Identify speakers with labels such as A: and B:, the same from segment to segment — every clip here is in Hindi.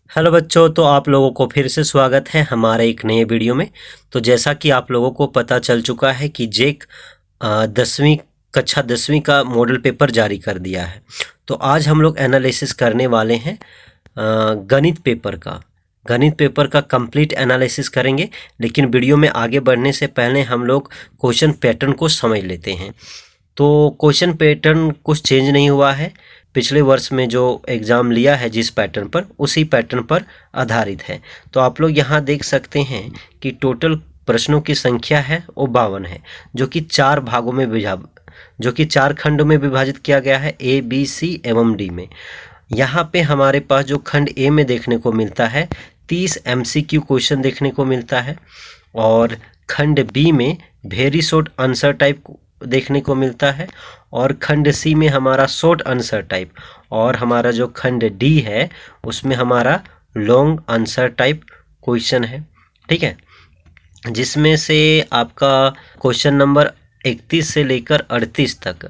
A: हेलो बच्चों, तो आप लोगों को फिर से स्वागत है हमारे एक नए वीडियो में। तो जैसा कि आप लोगों को पता चल चुका है कि जेक 10वीं कक्षा 10वीं का मॉडल पेपर जारी कर दिया है। तो आज हम लोग एनालिसिस करने वाले हैं गणित पेपर का कंप्लीट एनालिसिस करेंगे। लेकिन वीडियो में आगे बढ़ने से पहले हम लोग क्वेश्चन पैटर्न को समझ लेते हैं। तो क्वेश्चन पैटर्न कुछ चेंज नहीं हुआ है। पिछले वर्ष में जो एग्ज़ाम लिया है जिस पैटर्न पर, उसी पैटर्न पर आधारित है। तो आप लोग यहाँ देख सकते हैं कि टोटल प्रश्नों की संख्या है वो 52 है, जो कि चार खंडों में विभाजित किया गया है, ए बी सी एवं डी में। यहाँ पे हमारे पास जो खंड ए में देखने को मिलता है 30 MCQ क्वेश्चन देखने को मिलता है, और खंड बी में वेरी शॉर्ट आंसर टाइप देखने को मिलता है, और खंड सी में हमारा शॉर्ट आंसर टाइप, और हमारा जो खंड डी है उसमें हमारा लॉन्ग आंसर टाइप क्वेश्चन है। ठीक है, जिसमें से आपका क्वेश्चन नंबर 31 से लेकर 38 तक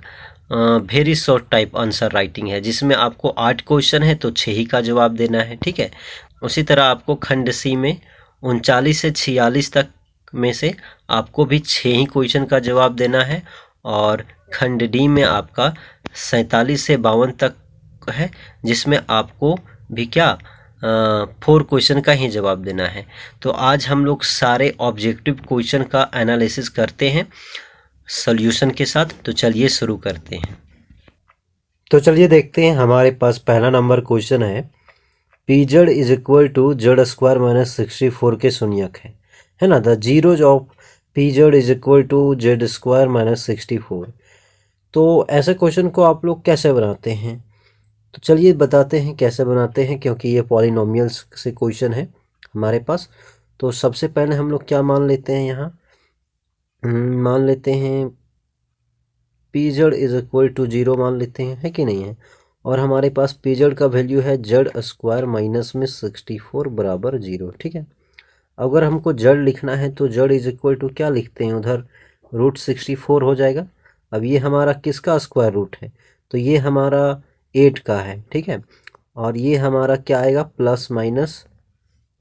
A: very short type answer writing है, जिसमें आपको 8 क्वेश्चन है तो 6 ही का जवाब देना है। ठीक है, उसी तरह आपको खंड सी में 39 से 46 तक में से आपको भी 6 ही क्वेश्चन का जवाब देना है, और खंड डी में आपका 47 से 52 तक है, जिसमें आपको भी 4 क्वेश्चन का ही जवाब देना है। तो आज हम लोग सारे ऑब्जेक्टिव क्वेश्चन का एनालिसिस करते हैं सॉल्यूशन के साथ। तो चलिए शुरू करते हैं। तो चलिए देखते हैं, हमारे पास पहला नंबर क्वेश्चन है, P Z is equal to Z square minus 64 के शून्यक है ना। The zeros of P Z is equal to Z square minus 64। तो ऐसे क्वेश्चन को आप लोग कैसे बनाते हैं? तो चलिए बताते हैं कैसे बनाते हैं, क्योंकि ये पॉलिनोमियल्स से क्वेश्चन है हमारे पास। तो सबसे पहले हम लोग क्या मान लेते हैं, यहाँ मान लेते हैं P Z is equal to 0 मान लेते हैं, है कि नहीं है। और हमारे पास पी जेड का वैल्यू है जेड स्क्वायर माइनस में 64 बराबर 0। ठीक है, अगर हमको जेड लिखना है तो जेड इज इक्वल टू क्या लिखते हैं, उधर रूट 64 हो जाएगा। अब ये हमारा किसका स्क्वायर रूट है, तो ये हमारा 8 का है। ठीक है, और ये हमारा क्या आएगा, प्लस माइनस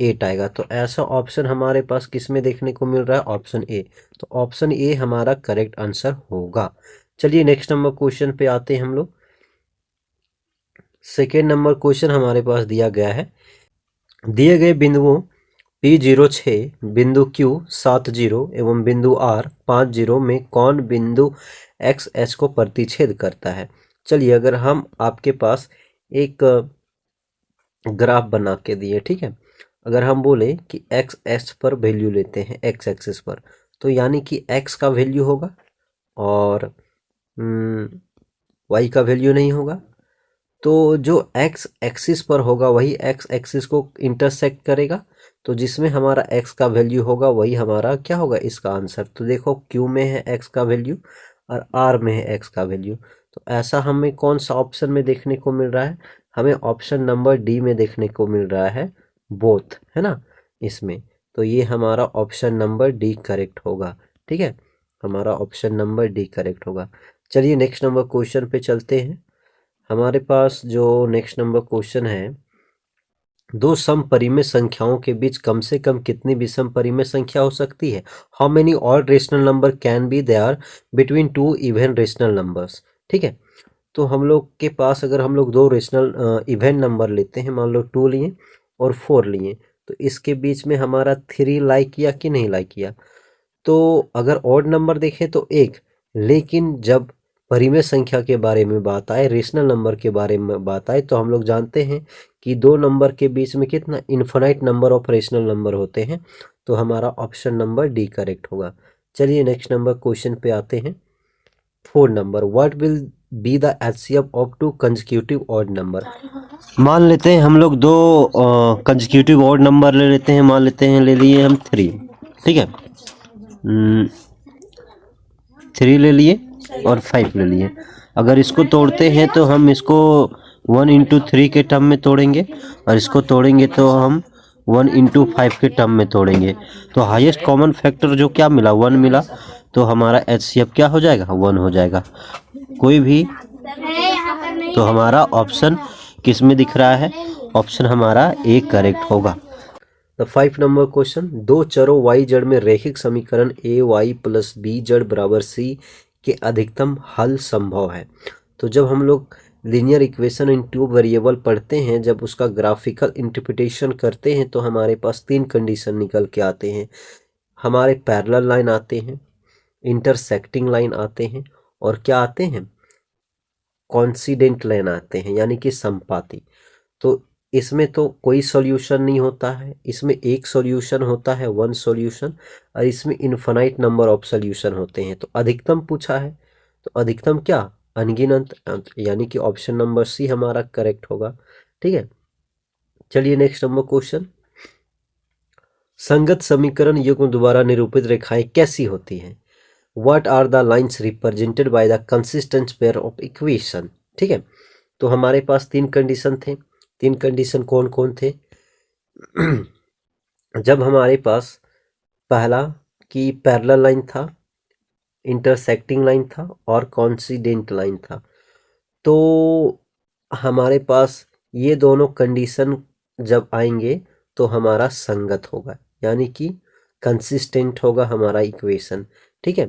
A: 8 आएगा। तो ऐसा ऑप्शन हमारे पास किस में देखने को मिल रहा है, ऑप्शन ए। तो ऑप्शन ए हमारा करेक्ट आंसर होगा। चलिए नेक्स्ट नंबर क्वेश्चन पे आते हैं हम लोग। सेकेंड नंबर क्वेश्चन हमारे पास दिया गया है, दिए गए बिंदुओं P06, बिंदु Q 70 एवं बिंदु R 50 में कौन बिंदु XH को प्रतिच्छेद करता है। चलिए, अगर हम आपके पास एक ग्राफ बना के दिए, ठीक है, अगर हम बोले कि XH पर वैल्यू लेते हैं, X एक्सिस पर, तो यानी कि X का वैल्यू होगा और Y का वैल्यू नहीं होगा। तो जो X एक्सिस पर होगा वही X एक्सिस को इंटरसेक्ट करेगा, तो जिसमें हमारा X का वैल्यू होगा वही हमारा क्या होगा, इसका आंसर। तो देखो Q में है X का वैल्यू और R में है X का वैल्यू। तो ऐसा हमें कौन सा ऑप्शन में देखने को मिल रहा है, हमें ऑप्शन नंबर डी में देखने को मिल रहा है, बोथ, है ना इसमें। तो ये हमारा ऑप्शन नंबर डी करेक्ट होगा। ठीक है, हमारा ऑप्शन नंबर डी करेक्ट होगा। चलिए नेक्स्ट नंबर क्वेश्चन पे चलते हैं। हमारे पास जो नेक्स्ट नंबर क्वेश्चन है, दो समपरिमेय संख्याओं के बीच कम से कम कितनी विषमपरिमेय संख्या हो सकती है। How many odd rational number can be there between two even rational numbers. ठीक है, तो हम लोग के पास अगर हम लोग दो रेशनल इवन नंबर लेते हैं, मान लो 2 लिए और 4 लिए, तो इसके बीच में हमारा 3 लाई किया कि नहीं लाई किया। तो अगर ऑड नंबर देखें तो 1, लेकिन जब परिमेय संख्या के बारे में बात आए, रेशनल नंबर के बारे में बात आए, तो हम लोग जानते हैं कि 2 नंबर के बीच में कितना infinite number of rational number होते हैं। तो हमारा ऑप्शन नंबर डी करेक्ट होगा। चलिए नेक्स्ट नंबर क्वेश्चन पे आते हैं। 4 number, what will be the HCF of 2 consecutive odd number. मान लेते हैं हम लोग 2 कंसेक्यूटिव ऑड नंबर ले लेते हैं, मान लेते हैं ले लिए हम 3। ठीक है, 3 ले लिए और 5 ले लिए। अगर इसको तोड़ते हैं तो हम इसको 1 इंटू 3 के टर्म में तोड़ेंगे, और इसको तोड़ेंगे तो हम 1 इंटू 5 के टर्म में तोड़ेंगे। तो हाईएस्ट कॉमन फैक्टर जो क्या मिला, 1 मिला, तो हमारा एचसीएफ क्या हो जाएगा, 1 हो जाएगा। कोई भी, तो हमारा ऑप्शन किस में दिख रहा है, ऑप्शन हमारा ए करेक्ट होगा। द 5 नंबर क्वेश्चन, दो चरों y जड़ में रैखिक समीकरण ए वाई प्लस बी जड़ बराबर सी के अधिकतम हल संभव है। तो जब हम लोग linear equation in two variable पढ़ते हैं, जब उसका ग्राफिकल इंटरप्रिटेशन करते हैं तो हमारे पास 3 कंडीशन निकल के आते हैं। हमारे पैरेलल लाइन आते हैं, इंटरसेक्टिंग लाइन आते हैं, और क्या आते हैं, कॉन्सिडेंट लाइन आते हैं, यानी कि संपाती। तो इसमें तो कोई सॉल्यूशन नहीं होता है, इसमें एक सॉल्यूशन होता है, वन सॉल्यूशन, और इसमें इनफाइनाइट नंबर ऑफ सॉल्यूशन होते हैं। तो अधिकतम पूछा है, तो अधिकतम क्या, अनगिनत, यानी कि ऑप्शन नंबर सी हमारा करेक्ट होगा। ठीक है, चलिए नेक्स्ट नंबर क्वेश्चन, संगत समीकरण युग्म द्वारा निरूपित रेखाएं कैसी होती हैं? What are the lines represented by the consistent pair of equation? ठीक है, तो हमारे पास 3 कंडीशन थे। 3 कंडीशन कौन कौन थे? जब हमारे पास पहला कि पैरेलल लाइन था, इंटरसेक्टिंग लाइन था और कॉन्सिडेंट लाइन था, तो हमारे पास ये दोनों कंडीशन जब आएंगे तो हमारा संगत होगा, यानी कि कंसिस्टेंट होगा हमारा इक्वेशन। ठीक है,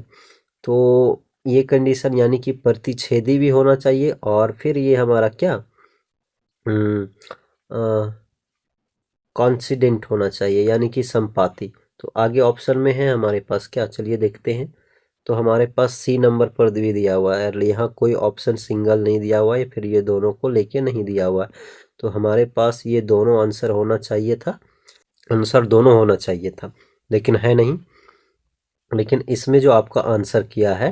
A: तो ये कंडीशन यानी कि प्रतिच्छेदी भी होना चाहिए, और फिर ये हमारा क्या, कॉन्सिडेंट होना चाहिए, यानी कि संपाती। तो आगे ऑप्शन में है हमारे पास क्या, चलिए देखते हैं। तो हमारे पास सी नंबर पर भी दिया हुआ है, यहाँ कोई ऑप्शन सिंगल नहीं दिया हुआ है, फिर ये दोनों को लेके नहीं दिया हुआ है। तो हमारे पास ये दोनों आंसर होना चाहिए था, आंसर दोनों होना चाहिए था, लेकिन है नहीं। लेकिन इसमें जो आपका आंसर किया है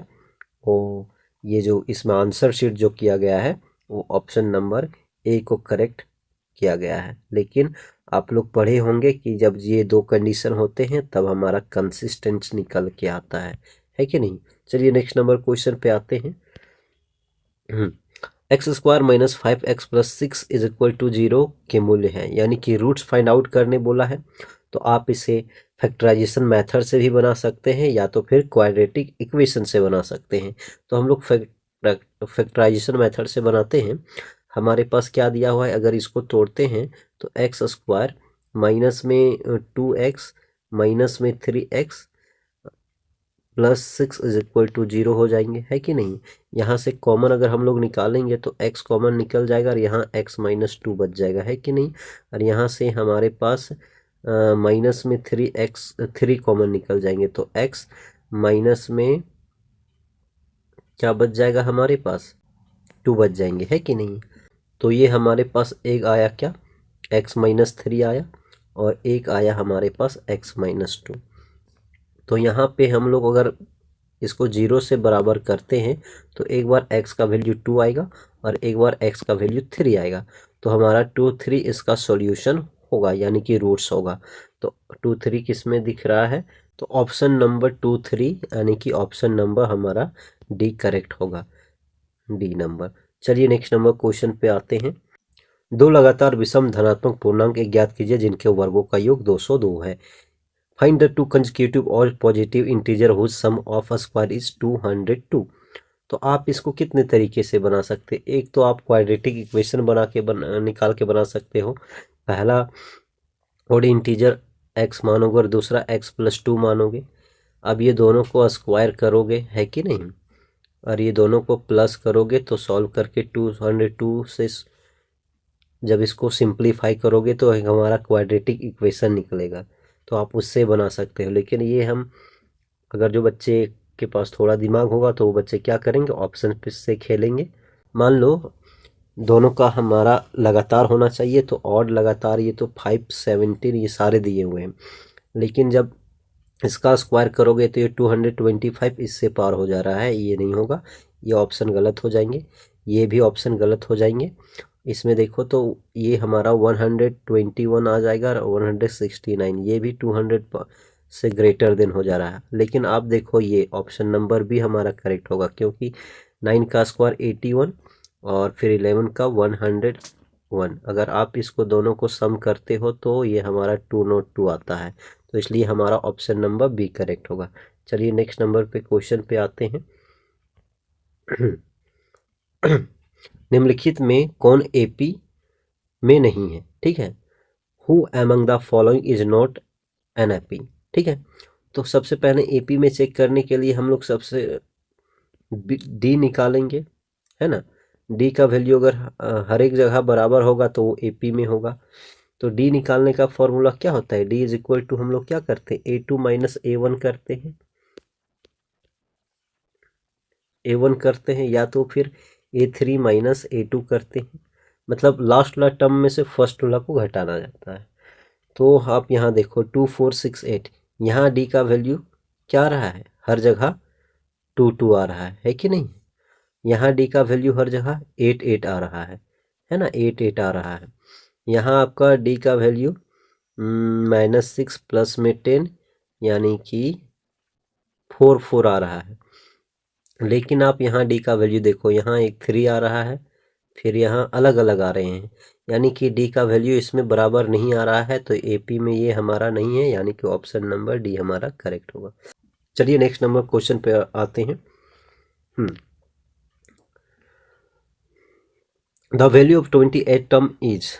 A: वो, ये जो इसमें आंसर शीट जो किया गया है वो ऑप्शन नंबर ए को करेक्ट किया गया है। लेकिन आप लोग पढ़े होंगे कि जब ये 2 कंडीशन होते हैं तब हमारा कंसिस्टेंस निकल के आता है कि नहीं। चलिए नेक्स्ट नंबर क्वेश्चन पे आते हैं। X square minus 5x plus 6 is equal to 0 के मूल्य हैं, यानी कि रूट्स फाइंड आउट करने बोला है। तो आप इसे फैक्टराइजेशन मेथड से भी बना सकते हैं या तो फिर क्वाड्रेटिक इक्वेशन से बना सकते हैं। तो हम लोग फैक्टराइजेशन मेथड से बनाते हैं। हमारे पास क्या दिया हुआ है, अगर इसको तोड़ते हैं तो एक्स स्क्वायर माइनस में 2x माइनस में 3x plus 6 is equal to 0 हो जाएंगे, है कि नहीं। यहाँ से कॉमन अगर हम लोग निकालेंगे तो x कॉमन निकल जाएगा और यहाँ x माइनस 2 बच जाएगा, है कि नहीं। और यहाँ से हमारे पास माइनस में 3 कॉमन निकल जाएंगे, तो x माइनस में क्या बच जाएगा, हमारे पास 2 बच जाएंगे, है कि नहीं। तो ये हमारे पास एक आया क्या, x माइनस 3 आया, और एक आया हमारे पास x माइनस 2। तो यहाँ पे हम लोग अगर इसको 0 से बराबर करते हैं तो एक बार x का वैल्यू 2 आएगा और एक बार x का वैल्यू 3 आएगा। तो हमारा 2 3 इसका सॉल्यूशन होगा, यानी कि रूट्स होगा। तो 2 3 किस में दिख रहा है, तो ऑप्शन नंबर 2 3, यानी कि ऑप्शन नंबर हमारा डी करेक्ट होगा, डी नंबर। चलिए नेक्स्ट नंबर क्वेश्चन पे आते हैं। दो लगातार विषम धनात्मक पूर्णांक ज्ञात कीजिए जिनके वर्गों का योग 202 है। फाइंड द 2 कंसेक्यूटिव और positive integer whose sum of a square is 202। तो आप इसको कितने तरीके से बना सकते हैं, एक तो आप क्वाड्रेटिक इक्वेशन निकाल के बना सकते हो। पहला और इंटीजर x मानोगे और दूसरा x प्लस 2 मानोगे। अब ये दोनों को स्क्वायर करोगे, है कि नहीं, और ये दोनों को प्लस करोगे तो सॉल्व करके 202 से जब इसको सिंप्लीफाई करोगे तो हमारा क्वाड्रेटिक इक्वेशन निकलेगा। तो आप उससे बना सकते हो। लेकिन ये हम, अगर जो बच्चे के पास थोड़ा दिमाग होगा तो वो बच्चे क्या करेंगे, ऑप्शन से खेलेंगे। मान लो दोनों का हमारा लगातार होना चाहिए, तो ऑड लगातार, ये तो 5 17 ये सारे दिए हुए हैं। लेकिन जब इसका स्क्वायर करोगे तो ये 225 इससे पार हो जा रहा है, ये नहीं होगा, ये ऑप्शन गलत हो जाएंगे, ये भी ऑप्शन गलत हो जाएंगे। इसमें देखो तो ये हमारा 121 आ जाएगा और 169, ये भी 200 से ग्रेटर देन हो जा रहा है। लेकिन आप देखो ये ऑप्शन नंबर भी हमारा करेक्ट होगा, क्योंकि 9 का स्क्वायर 81 और फिर 11 का 101। अगर आप इसको दोनों को सम करते हो तो ये हमारा 202 आता है। तो इसलिए हमारा ऑप्शन नंबर बी करेक्ट होगा। चलिए नेक्स्ट नंबर पे क्वेश्चन पे आते हैं। निम्नलिखित में कौन एपी में नहीं है, ठीक है। Who among the following is not an AP, ठीक है। तो सबसे पहले एपी में चेक करने के लिए हम लोग सबसे डी निकालेंगे, है ना। डी का वैल्यू अगर हर एक जगह बराबर होगा तो वो एपी में होगा। तो डी निकालने का फॉर्मूला क्या होता है, डी इज इक्वल टू हम लोग क्या करते हैं, A2 माइनस A1 करते हैं, A1 करते हैं, या तो फिर A3 माइनस A2 करते हैं। मतलब लास्ट वाला टर्म में से फर्स्ट वाला को घटाना जाता है। तो आप यहाँ देखो 2468, यहाँ डी का वैल्यू क्या आ रहा है, हर जगह 22 आ रहा है कि नहीं। यहाँ डी का वैल्यू हर जगह 88 आ रहा है ना, 88 आ रहा है। यहाँ आपका डी का वैल्यू -6 प्लस में 10 यानी कि 44 आ रहा है। लेकिन आप यहाँ डी का वैल्यू देखो, यहाँ एक 3 आ रहा है, फिर यहाँ अलग अलग आ रहे हैं, यानी कि डी का वैल्यू इसमें बराबर नहीं आ रहा है। तो एपी में ये हमारा नहीं है, यानी कि ऑप्शन नंबर डी हमारा करेक्ट होगा। चलिए नेक्स्ट नंबर क्वेश्चन पे आते हैं। The value of 28 term is,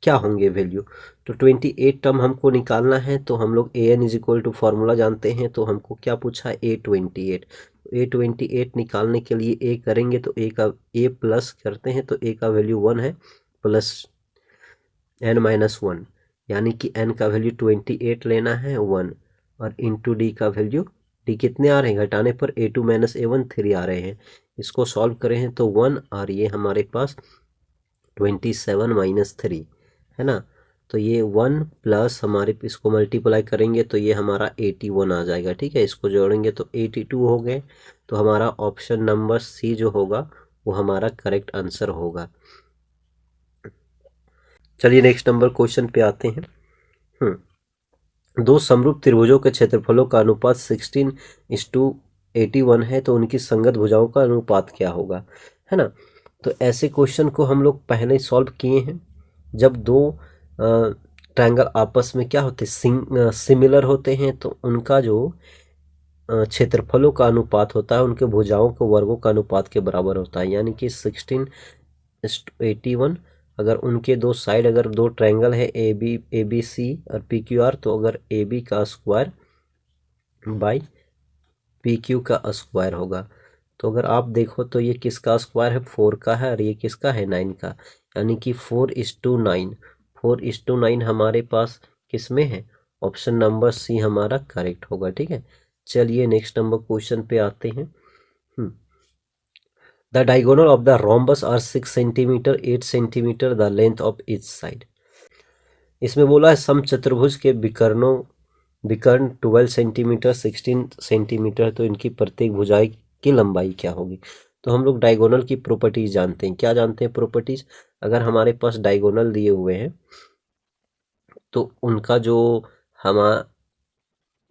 A: क्या होंगे वैल्यू। तो 28 टर्म हमको निकालना है, तो हम लोग a n is equal to formula जानते हैं। तो हमको क्या पूछा, A28। A28 निकालने के लिए ए करेंगे तो ए का ए प्लस करते हैं, तो ए का वैल्यू 1 है, प्लस n-1, यानी कि n का वैल्यू 28 लेना है 1, और इंटू डी का वैल्यू, डी कितने आ रहे हैं, घटाने पर A2 माइनस A1 3 आ रहे हैं। इसको सॉल्व करें हैं तो 1, और ये हमारे पास 27 माइनस 3 है ना। तो ये 1 प्लस हमारे इसको मल्टीप्लाई करेंगे तो ये हमारा 81 आ जाएगा, ठीक है। इसको जोड़ेंगे तो 82 हो गए। तो हमारा ऑप्शन नंबर सी जो होगा वो हमारा करेक्ट आंसर होगा। चलिए नेक्स्ट नंबर क्वेश्चन पे आते हैं। दो समरूप त्रिभुजों के क्षेत्रफलों का अनुपात 16:81 है, तो उनकी संगत भुजाओं का अनुपात क्या होगा, है ना। तो ऐसे क्वेश्चन को हम लोग पहले ही सॉल्व किए हैं। जब दो ट्रायंगल आपस में क्या होते हैं, सिमिलर होते हैं, तो उनका जो क्षेत्रफलों का अनुपात होता है उनके भुजाओं के वर्गों का अनुपात के बराबर होता है, यानी कि 16:81। अगर उनके दो साइड, अगर दो ट्रायंगल है ए बी सी और पी क्यू आर, तो अगर ए बी का स्क्वायर बाई पी क्यू का स्क्वायर होगा। तो अगर आप देखो तो ये किसका स्क्वायर है, 4 का है, और ये किसका है, 9 का, यानी कि 4:9। 4:9 हमारे पास किस में है, ऑप्शन नंबर सी हमारा करेक्ट होगा, ठीक है। चलिए नेक्स्ट नंबर क्वेश्चन पे आते हैं। The diagonal of the rhombus are 6 centimetre, 8 centimetre the length of each side. इसमें बोला है समचतुर्भुज के विकर्ण 12 सेंटीमीटर, 16 सेंटीमीटर, तो इनकी प्रत्येक भुजाएं की लंबाई क्या होगी। तो हम लोग डायगोनल की प्रॉपर्टीज जानते हैं। क्या जानते हैं प्रॉपर्टीज, अगर हमारे पास डायगोनल दिए हुए हैं तो उनका जो हमारा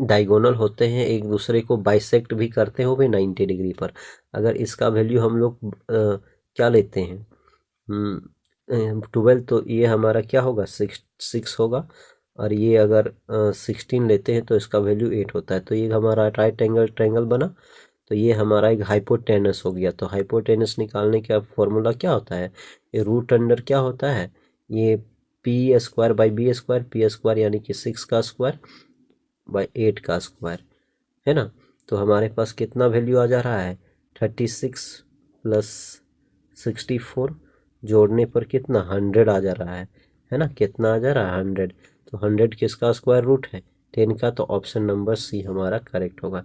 A: डायगोनल होते हैं एक दूसरे को बाइसेक्ट भी करते हैं वो भी 90 डिग्री पर। अगर इसका वैल्यू हम लोग क्या लेते हैं, 12, तो ये हमारा क्या होगा, 6 होगा। और ये अगर 16 लेते हैं तो इसका वैल्यू 8 होता है। तो ये हमारा राइट एंगल ट्रायंगल बना। तो ये हमारा एक हाइपोटेनस हो गया। तो हाइपोटेनस निकालने का फॉर्मूला क्या होता है, ये रूट अंडर क्या होता है, ये P square by B square, P square यानी कि 6 का स्क्वायर बाई 8 का स्क्वायर, है ना। तो हमारे पास कितना वैल्यू आ जा रहा है, 36 प्लस 64, जोड़ने पर कितना 100 आ जा रहा है ना। कितना आ जा रहा है 100। तो 100 किसका स्क्वायर रूट है, 10 का। तो ऑप्शन नंबर सी हमारा करेक्ट होगा।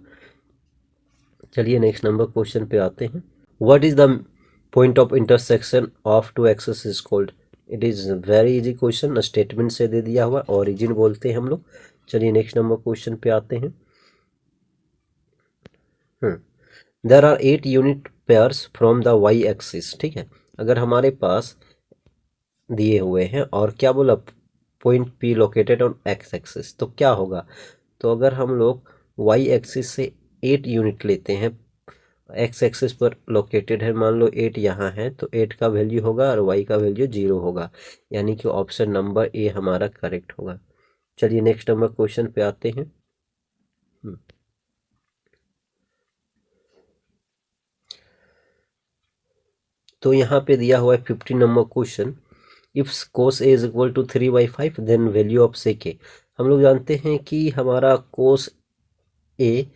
A: चलिए नेक्स्ट नंबर क्वेश्चन पे आते हैं। What is the point of intersection of two axes is called. It is very easy question, statement से दे दिया हुआ, ओरिजिन बोलते हैं हम लोग। चलिए नेक्स्ट नंबर क्वेश्चन पे आते हैं। There are 8 unit pairs from the Y axis, ठीक है। अगर हमारे पास दिए हुए हैं और क्या बोला, point P located on x axis, तो क्या होगा। तो अगर हम लोग वाई एक्सिस से 8 यूनिट लेते हैं, एक्स एक्सिस पर लोकेटेड है, मान लो 8 यहाँ है, तो 8 का वैल्यू होगा और वाई का वैल्यू 0 होगा, यानी कि ऑप्शन नंबर ए हमारा करेक्ट होगा। चलिए नेक्स्ट नंबर क्वेश्चन पे आते हैं। तो यहाँ पे दिया हुआ है 50 number question. If cos A is equal to 3/5 then value of sec A. हम लोग जानते हैं कि हमारा कोस ए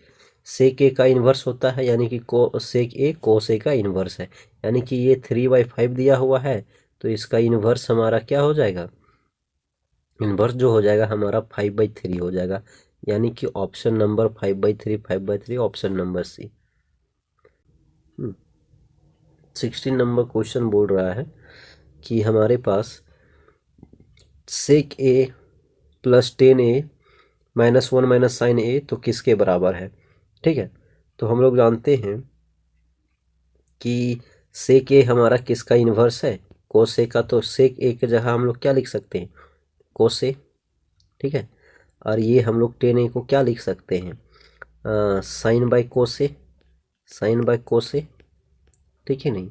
A: सेक ए का इन्वर्स होता है, यानी कि सेक ए कोस ए का इन्वर्स है, यानी कि ये 3/5 दिया हुआ है तो इसका इन्वर्स हमारा क्या हो जाएगा, इन्वर्स जो हो जाएगा हमारा 5/3 हो जाएगा, यानी कि option number 5/3 option number C. 16 number question बोल रहा है कि हमारे पास sec A plus 10a -1 minus sine A तो किसके बराबर है। ठीक है, तो हम लोग जानते हैं कि सेक ए हमारा किसका इन्वर्स है, कोस ए का, तो सेक ए के जगह हम लोग क्या लिख सकते हैं, कोस ए। ठीक है, और ये हम लोग 10a को क्या लिख सकते हैं, sine by cos A, sine by cos A. ठीक है, नहीं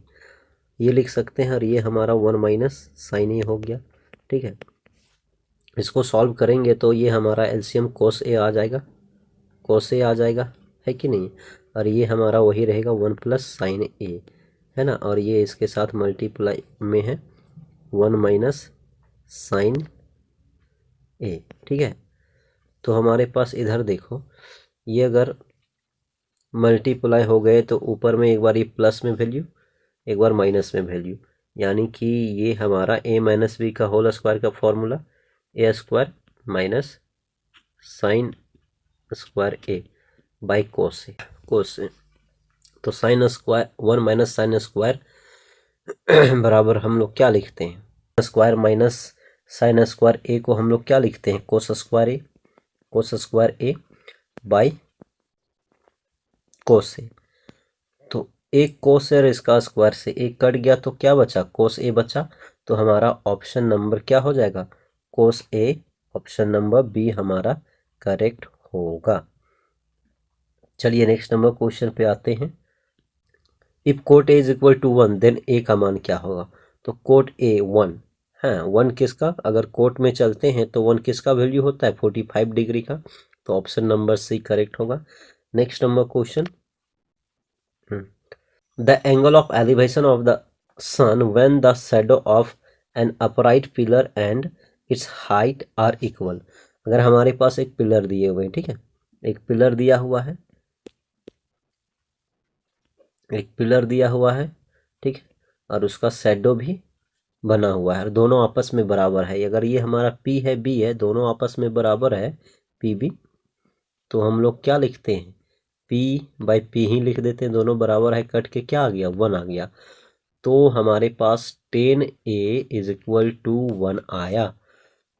A: ये लिख सकते हैं, और ये हमारा 1 माइनस साइन ए हो गया। ठीक है, इसको सॉल्व करेंगे तो ये हमारा एलसीएम कोस ए आ जाएगा, कोस ए आ जाएगा, है कि नहीं, और ये हमारा वही रहेगा 1 प्लस साइन ए, है ना, और ये इसके साथ मल्टीप्लाई में है 1 माइनस साइन ए। ठीक है, तो हमारे पास इधर देखो, ये अगर मल्टीप्लाई हो गए तो ऊपर में एक बार ये प्लस में वैल्यू, एक बार माइनस में वैल्यू, यानी कि ये हमारा a माइनस बी का होल स्क्वायर का formula A square minus sine square A by cos A, cos A. तो sine square 1 minus sine square बराबर हम लोग क्या लिखते हैं, square minus sine square A को हम लोग क्या लिखते हैं, cos square A, cos square A by cos A. तो एक कोस है और इसका स्क्वायर से एक कट गया तो क्या बचा, कोस ए बचा, तो हमारा ऑप्शन नंबर क्या हो जाएगा, cos A, option number B हमारा करेक्ट होगा। चलिए नेक्स्ट नंबर क्वेश्चन पे आते हैं। If cot A is equal to 1 then A का मान क्या होगा, तो कोट ए 1 है, 1 किसका, अगर कोट में चलते हैं तो 1 किसका वैल्यू होता है, 45 डिग्री का, तो ऑप्शन नंबर सी करेक्ट होगा। Next number question, the angle of elevation of the sun when the shadow of an upright pillar and its height are equal। अगर हमारे पास एक पिलर दिए हुए हैं, ठीक है, एक पिलर दिया हुआ है, एक पिलर दिया हुआ है, ठीक है, और उसका शैडो भी बना हुआ है, दोनों आपस में बराबर है। अगर ये हमारा P है B है, दोनों आपस में बराबर है PB, तो हम लोग क्या लिखते हैं, P/P ही लिख देते हैं, दोनों बराबर है, कट के क्या आ गया, 1 आ गया। तो हमारे पास 10a इज इक्वल टू 1 आया,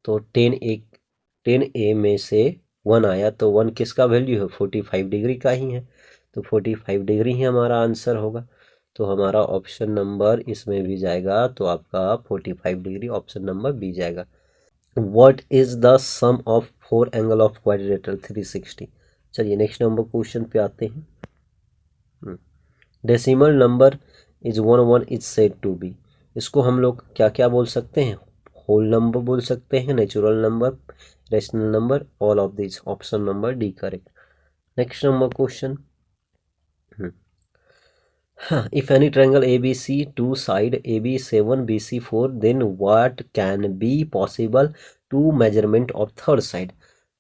A: तो 10a में से 1 आया, तो 1 किसका वैल्यू है, 45 डिग्री का ही है, तो 45 डिग्री ही हमारा आंसर होगा। तो हमारा ऑप्शन नंबर इसमें भी जाएगा, तो आपका 45 डिग्री ऑप्शन नंबर बी जाएगा। What is the sum of 4 angle of quadrilateral 360। चलिए नेक्स्ट नंबर क्वेश्चन पे आते हैं। Decimal number is 1 is said to be, इसको हम लोग क्या क्या बोल सकते हैं, होल नंबर बोल सकते हैं, natural number, rational number, all of this, option number D correct. Next number question, if any triangle ABC 2 side AB 7 BC 4 then what can be possible to measurement of third side।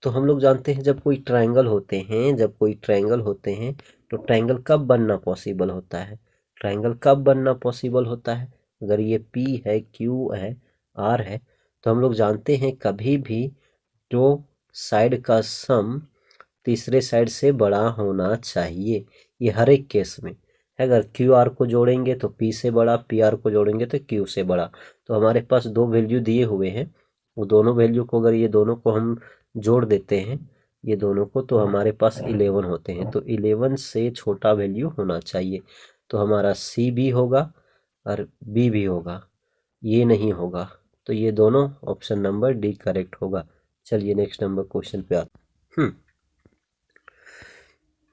A: तो हम लोग जानते हैं जब कोई ट्रायंगल होते हैं, जब कोई ट्रायंगल होते हैं तो ट्रायंगल कब बनना पॉसिबल होता है, ट्रायंगल कब बनना पॉसिबल होता है, अगर ये P है, Q है, R है, तो हम लोग जानते हैं कभी भी जो साइड का सम तीसरे साइड से बड़ा होना चाहिए, ये हर एक केस में है। अगर क्यू आर को जोड़ेंगे तो पी से बड़ा, पी आर को जोड़ेंगे तो क्यू से बड़ा। तो हमारे पास दो वैल्यू दिए हुए हैं, वो दोनों वैल्यू को अगर ये दोनों को हम जोड़ देते हैं, ये दोनों को, तो हमारे पास 11 होते हैं, तो 11 से छोटा वैल्यू होना चाहिए, तो हमारा सी भी होगा और बी भी होगा, ये नहीं होगा, तो ये दोनों ऑप्शन नंबर डी करेक्ट होगा। चलिए नेक्स्ट नंबर क्वेश्चन पे आते हैं।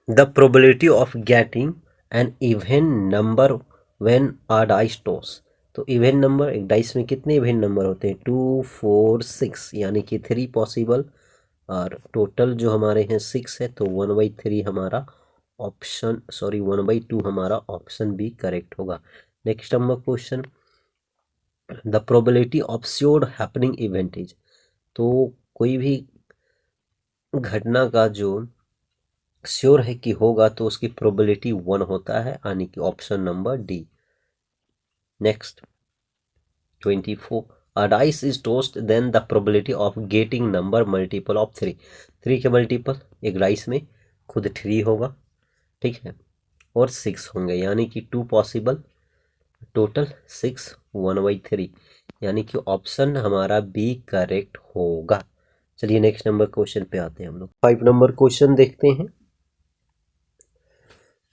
A: The probability of getting an even number when a dice toss। तो इवेन नंबर, एक डाइस में कितने इवेन नंबर होते हैं, 2 4 6, यानी कि 3 पॉसिबल, और टोटल जो हमारे हैं 6 है, तो 1/3 हमारा ऑप्शन, सॉरी 1/2 हमारा ऑप्शन बी करेक्ट होगा। Next number question, the probability of sure happening event is, तो कोई भी घटना का जो श्योर है कि होगा तो उसकी प्रोबेबिलिटी 1 होता है, यानी कि option number D. Next 24, a dice is tossed then the probability of getting number multiple of 3, 3 के मल्टीपल एक डाइस में खुद 3 होगा, ठीक है, और 6 होंगे, यानी कि 2 पॉसिबल, टोटल 6, 1/3, यानी कि ऑप्शन हमारा बी करेक्ट होगा। चलिए नेक्स्ट नंबर क्वेश्चन पे आते हैं हम लोग। 5 नंबर क्वेश्चन देखते हैं।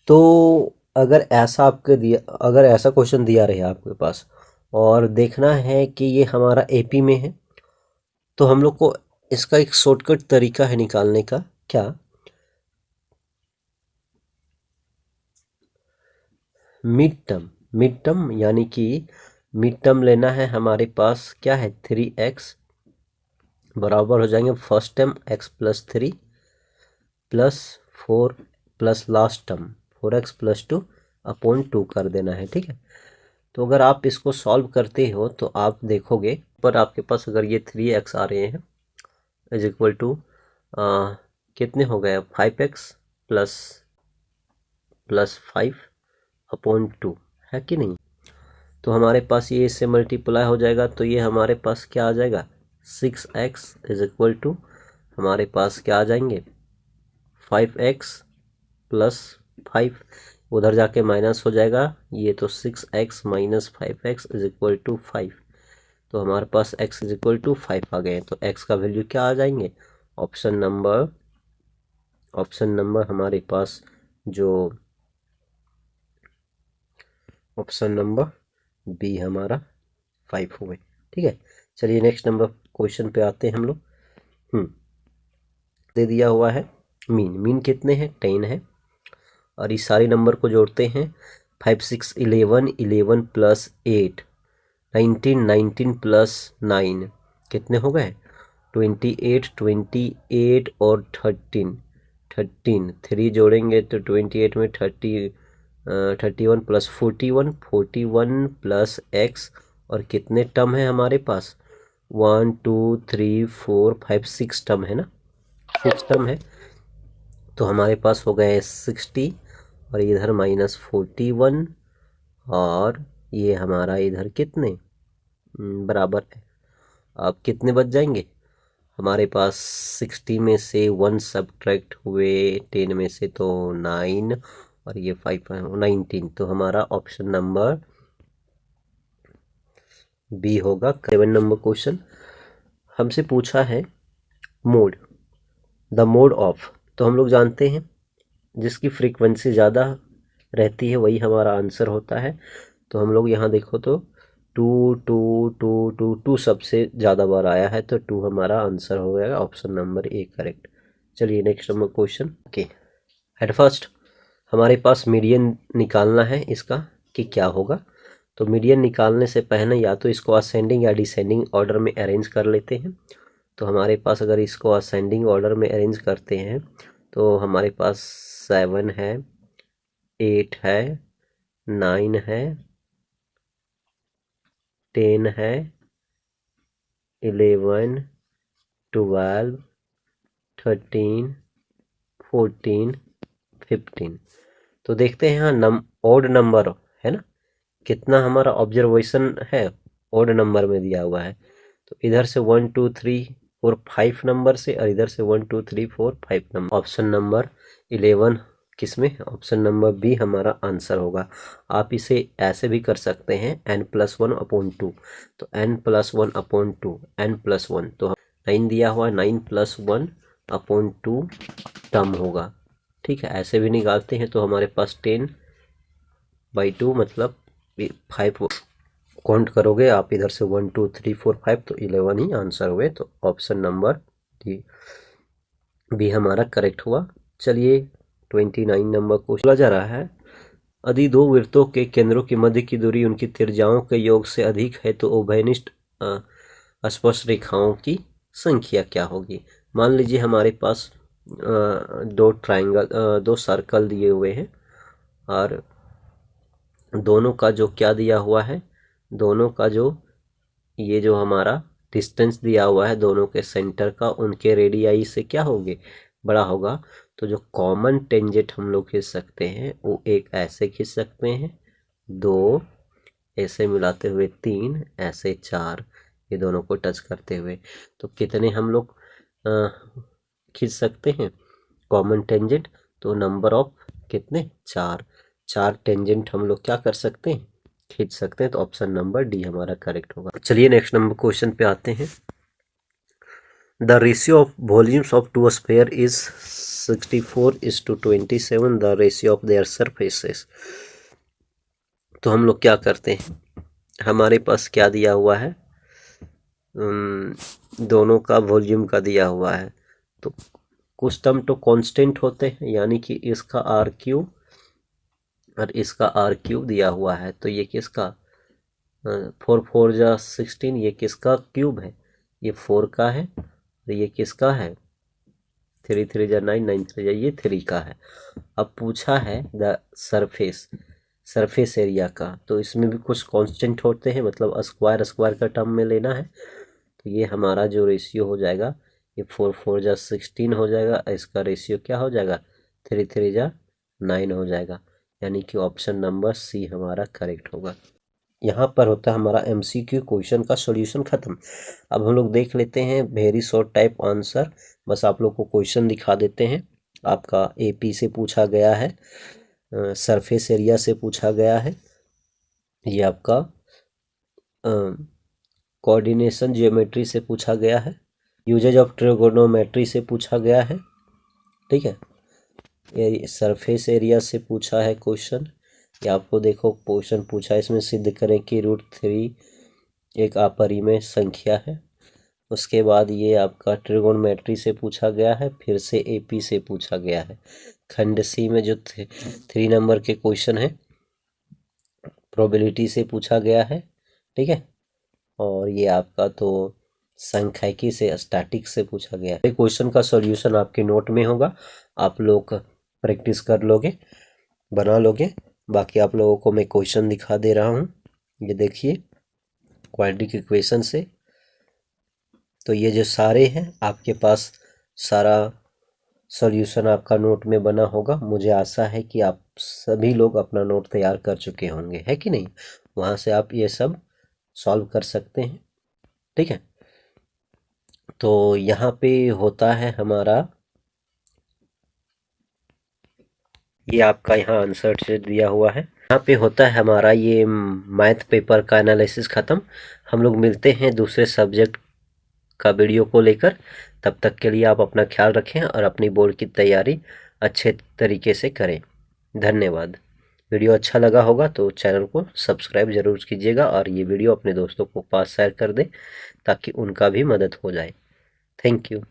A: तो अगर ऐसा क्वेश्चन दिया रहे आपके पास और देखना है कि ये हमारा एपी में है, तो हम लोग को इसका एक शॉर्टकट तरीका है निकालने का। क्या? मिड टर्म यानी कि मिड टर्म लेना है हमारे पास। क्या है? 3x बराबर हो जाएंगे first term x+3 +4 plus last term 4x+2/2 कर देना है, ठीक है। तो अगर आप इसको सॉल्व करते हो तो आप देखोगे पर आपके पास अगर ये 3x आ रहे हैं इज इक्वल टू कितने हो गए? 5x प्लस 5/2 है कि नहीं? तो हमारे पास ये इससे मल्टीप्लाई हो जाएगा, तो ये हमारे पास क्या आ जाएगा? 6x इज इक्वल टू हमारे पास क्या आ जाएंगे? 5x प्लस 5, उधर जाके माइनस हो जाएगा, ये तो 6x minus 5x is equal to 5, तो हमारे पास x इज इक्वल टू 5 आ गए। तो x का वैल्यू क्या आ जाएंगे? ऑप्शन नंबर हमारे पास जो ऑप्शन नंबर बी हमारा 5 हुए, ठीक है। चलिए नेक्स्ट नंबर क्वेश्चन पे आते हैं हम लोग। दे दिया हुआ है मीन कितने हैं? 10 है, और इस सारे नंबर को जोड़ते हैं 5 6 11 11 प्लस 8 19 19 प्लस 9 कितने हो गए? 28 और 13 3 जोड़ेंगे तो 28 में 31 प्लस 41 प्लस x, और कितने टर्म है हमारे पास? 1 2 3 4 5 6 टर्म है ना, 6 टर्म है। तो हमारे पास हो गए 60, और इधर -41, और ये हमारा इधर कितने बराबर है। अब कितने बच जाएंगे हमारे पास? 60 में से 1 सब्ट्रैक्ट हुए 10 में से, तो 9, और ये 5 19, तो हमारा ऑप्शन नंबर बी होगा। 7 नंबर क्वेश्चन हमसे पूछा है द मोड ऑफ, तो हम लोग जानते हैं जिसकी फ्रीक्वेंसी ज़्यादा रहती है वही हमारा आंसर होता है। तो हम लोग यहाँ देखो तो 2 2 2 2 2 सबसे ज़्यादा बार आया है, तो 2 हमारा आंसर हो गया, ऑप्शन नंबर ए करेक्ट। चलिए next number question. Okay, at first हमारे पास मीडियन निकालना है इसका कि क्या होगा। तो मीडियन निकालने से पहले या तो इसको असेंडिंग या डिसेंडिंग ऑर्डर में अरेंज कर लेते हैं। तो हमारे पास अगर इसको असेंडिंग ऑर्डर में अरेंज करते हैं तो हमारे पास 7 है, 8 है, 9 है, 10 है, 11 12 13 14 15। तो देखते हैं यहाँ ऑड नंबर है ना, कितना हमारा ऑब्जर्वेशन है ऑड नंबर में दिया हुआ है। तो इधर से 1 2 3 4 5 नंबर से, और इधर से 1 2 3 4 5 नंबर। ऑप्शन नंबर 11 किसमें? ऑप्शन नंबर बी हमारा आंसर होगा। आप इसे ऐसे भी कर सकते हैं n+1/2, तो n+1/2 n+1, तो 9 दिया हुआ 9+1/2 टर्म होगा, ठीक है। ऐसे भी निकालते हैं तो हमारे पास 10/2 मतलब 5 काउंट करोगे आप इधर से 1 2 3 4 5, तो 11 ही आंसर हुए। तो ऑप्शन नंबर बी हमारा करेक्ट हुआ। चलिए 29 नंबर क्वेश्चन बोला जा रहा है यदि दो वृत्तों के केंद्रों की मध्य की दूरी उनकी त्रिज्याओं के योग से अधिक है तो उभयनिष्ठ स्पर्श रेखाओं की संख्या क्या होगी। मान लीजिए हमारे पास दो सर्कल दिए हुए हैं, और दोनों का जो क्या दिया हुआ है, दोनों का जो ये जो हमारा डिस्टेंस दिया हुआ है दोनों के सेंटर का, उनके रेडियाई से क्या होगे, बड़ा होगा। तो जो कॉमन टेंजेंट हम लोग खींच सकते हैं वो एक ऐसे खींच सकते हैं, 2 ऐसे मिलाते हुए 3, ऐसे 4, ये दोनों को टच करते हुए। तो कितने हम लोग खींच सकते हैं कॉमन टेंजेंट, तो नंबर ऑफ कितने, 4 टेंजेंट हम लोग क्या कर सकते हैं, खींच सकते हैं। तो ऑप्शन नंबर डी हमारा करेक्ट होगा। चलिए नेक्स्ट नंबर क्वेश्चन पे आते हैं। The ratio of volumes of two sphere is 64:27, the ratio of their surfaces. तो हम लोग क्या करते हैं, हमारे पास क्या दिया हुआ है, दोनों का वॉल्यूम का दिया हुआ है। तो कुछ टर्म तो कांस्टेंट होते हैं, यानी कि इसका आर क्यूब और इसका आर क्यूब दिया हुआ है। तो ये किसका 4 4 जा 16, ये किसका क्यूब है, ये 4 का है। और ये किसका है 3 3 जा 9 9 3 जा ये 3 का है। अब पूछा है द सरफेस एरिया का, तो इसमें भी कुछ कांस्टेंट होते हैं, मतलब स्क्वायर स्क्वायर का टर्म में लेना है। तो ये हमारा जो रेशियो हो जाएगा, ये 4 4 जा 16 हो जाएगा, इसका रेशियो क्या हो जाएगा 3 3 जा 9 हो जाएगा, यानी कि ऑप्शन नंबर सी हमारा करेक्ट होगा। यहाँ पर होता है हमारा MCQ क्वेश्चन का सॉल्यूशन खत्म। अब हम लोग देख लेते हैं वेरी शॉर्ट टाइप आंसर, बस आप लोग को क्वेश्चन दिखा देते हैं। आपका AP से पूछा गया है, सरफेस एरिया से पूछा गया है, ये आपका कोऑर्डिनेशन ज्योमेट्री से पूछा गया है, यूजेज ऑफ ट्रिगोनोमेट्री से पूछा गया है, ठीक है। ये सरफेस एरिया से पूछा है क्वेश्चन, ये आपको देखो क्वेश्चन पूछा है, इसमें सिद्ध करें कि √3 एक अपरिमेय संख्या है। उसके बाद ये आपका ट्रिगोनोमेट्री से पूछा गया है, फिर से AP से पूछा गया है। खंड C में जो 3 नंबर के क्वेश्चन है प्रोबेबिलिटी से पूछा गया है, ठीक है। और ये आपका तो सांख्यिकी से स्टैटिक से पूछा गया है। क्वेश्चन का सॉल्यूशन आपके नोट में होगा, आप लोग प्रैक्टिस कर लोगे, बना लोगे। बाकी आप लोगों को मैं क्वेश्चन दिखा दे रहा हूँ, ये देखिए क्वाड्रेटिक इक्वेशन से। तो ये जो सारे हैं आपके पास सारा सॉल्यूशन आपका नोट में बना होगा। मुझे आशा है कि आप सभी लोग अपना नोट तैयार कर चुके होंगे, है कि नहीं। वहाँ से आप ये सब सॉल्व कर सकते हैं, ठीक है। तो यहाँ पे होता है हमारा, ये आपका यहाँ आंसर से दिया हुआ है। यहाँ पे होता है हमारा ये मैथ पेपर का एनालिसिस ख़त्म। हम लोग मिलते हैं दूसरे सब्जेक्ट का वीडियो को लेकर। तब तक के लिए आप अपना ख्याल रखें और अपनी बोर्ड की तैयारी अच्छे तरीके से करें। धन्यवाद। वीडियो अच्छा लगा होगा तो चैनल को सब्सक्राइब ज़रूर कीजिएगा और ये वीडियो अपने दोस्तों को पास शेयर कर दें ताकि उनका भी मदद हो जाए। Thank you.